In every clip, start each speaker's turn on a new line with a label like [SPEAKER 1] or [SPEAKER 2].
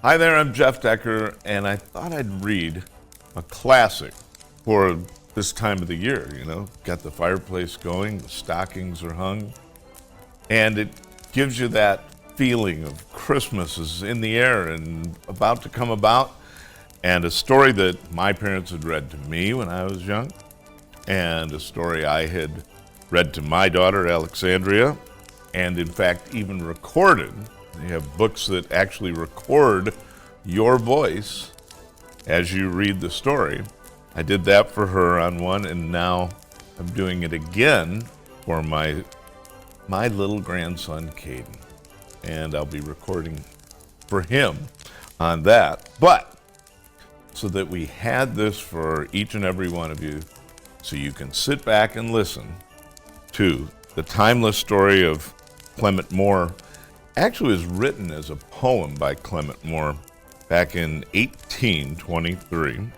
[SPEAKER 1] Hi there, I'm Jeff Decker, and I thought I'd read a classic for this time of the year. Got the fireplace going, the stockings are hung, and it gives you that feeling of Christmas is in the air and about to come about. And a story that my parents had read to me when I was young, and a story I had read to my daughter, Alexandria, and in fact, even recorded. You have books that actually record your voice as you read the story. I did that for her on one, and now I'm doing it again for my little grandson, Caden. And I'll be recording for him on that. But so that we had this for each and every one of you, so you can sit back and listen to the timeless story of Clement Moore. Actually was written as a poem by Clement Moore back in 1823.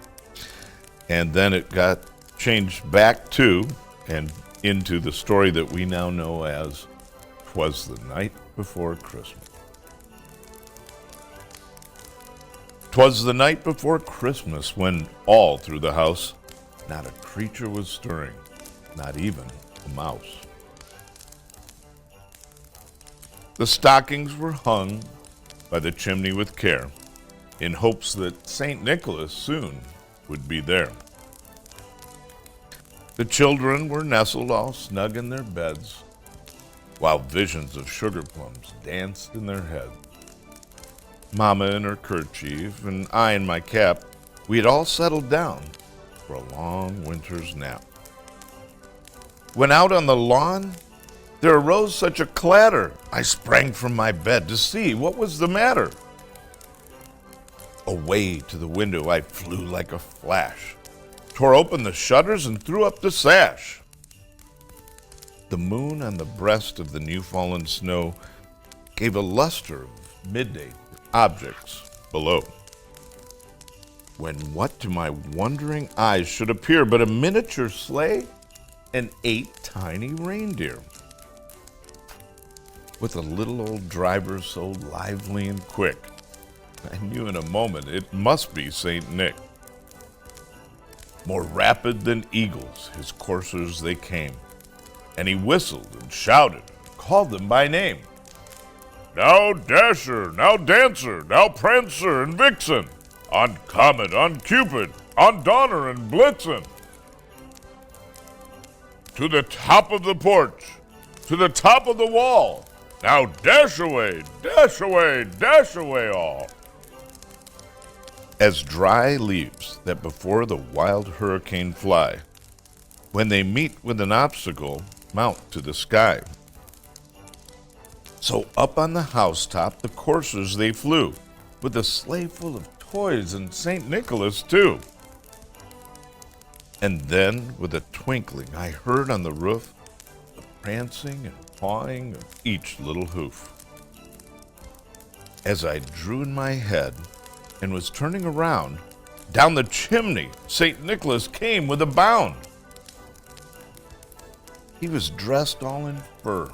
[SPEAKER 1] And then it got changed back to and into the story that we now know as 'Twas the Night Before Christmas. 'Twas the night before Christmas when all through the house not a creature was stirring, not even a mouse. The stockings were hung by the chimney with care, in hopes that St. Nicholas soon would be there. The children were nestled all snug in their beds, while visions of sugar plums danced in their heads. Mama in her kerchief, and I in my cap, we had all settled down for a long winter's nap. When out on the lawn, there arose such a clatter, I sprang from my bed to see what was the matter. Away to the window I flew like a flash, tore open the shutters and threw up the sash. The moon on the breast of the new-fallen snow gave a luster of midday to objects below. When what to my wondering eyes should appear but a miniature sleigh and 8 tiny reindeer, with a little old driver so lively and quick, I knew in a moment it must be St. Nick. More rapid than eagles, his coursers they came, and he whistled and shouted and called them by name. Now Dasher, now Dancer, now Prancer and Vixen, on Comet, on Cupid, on Donner and Blitzen. To the top of the porch, to the top of the wall, now dash away, dash away, dash away all. As dry leaves that before the wild hurricane fly, when they meet with an obstacle, mount to the sky. So up on the housetop the coursers they flew, with a sleigh full of toys and St. Nicholas too. And then with a twinkling I heard on the roof the prancing and pawing of each little hoof. As I drew in my head and was turning around, down the chimney St. Nicholas came with a bound. He was dressed all in fur,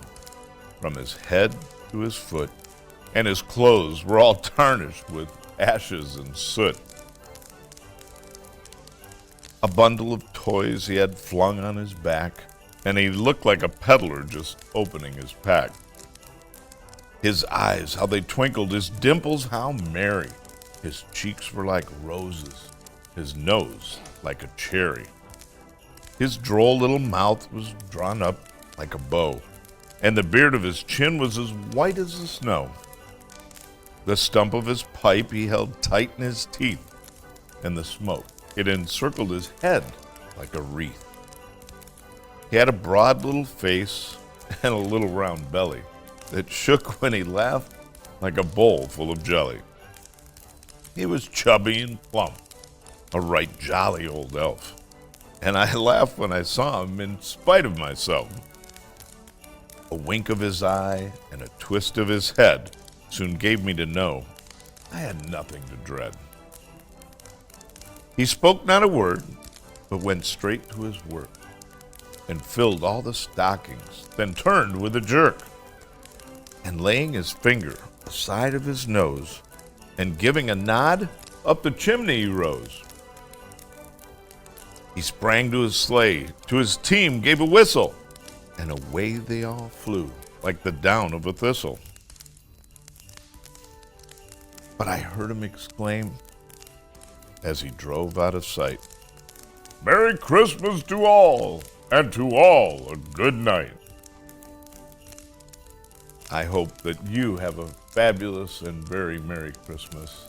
[SPEAKER 1] from his head to his foot, and his clothes were all tarnished with ashes and soot. A bundle of toys he had flung on his back, and he looked like a peddler just opening his pack. His eyes, how they twinkled, his dimples, how merry. His cheeks were like roses, his nose like a cherry. His droll little mouth was drawn up like a bow, and the beard of his chin was as white as the snow. The stump of his pipe he held tight in his teeth, and the smoke, it encircled his head like a wreath. He had a broad little face and a little round belly that shook when he laughed like a bowl full of jelly. He was chubby and plump, a right jolly old elf, and I laughed when I saw him in spite of myself. A wink of his eye and a twist of his head soon gave me to know I had nothing to dread. He spoke not a word, but went straight to his work, and filled all the stockings, then turned with a jerk, and laying his finger aside of his nose, and giving a nod, up the chimney he rose. He sprang to his sleigh, to his team gave a whistle, and away they all flew like the down of a thistle. But I heard him exclaim, as he drove out of sight, "Merry Christmas to all, and to all a good night." I hope that you have a fabulous and very Merry Christmas,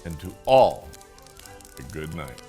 [SPEAKER 1] and to all a good night.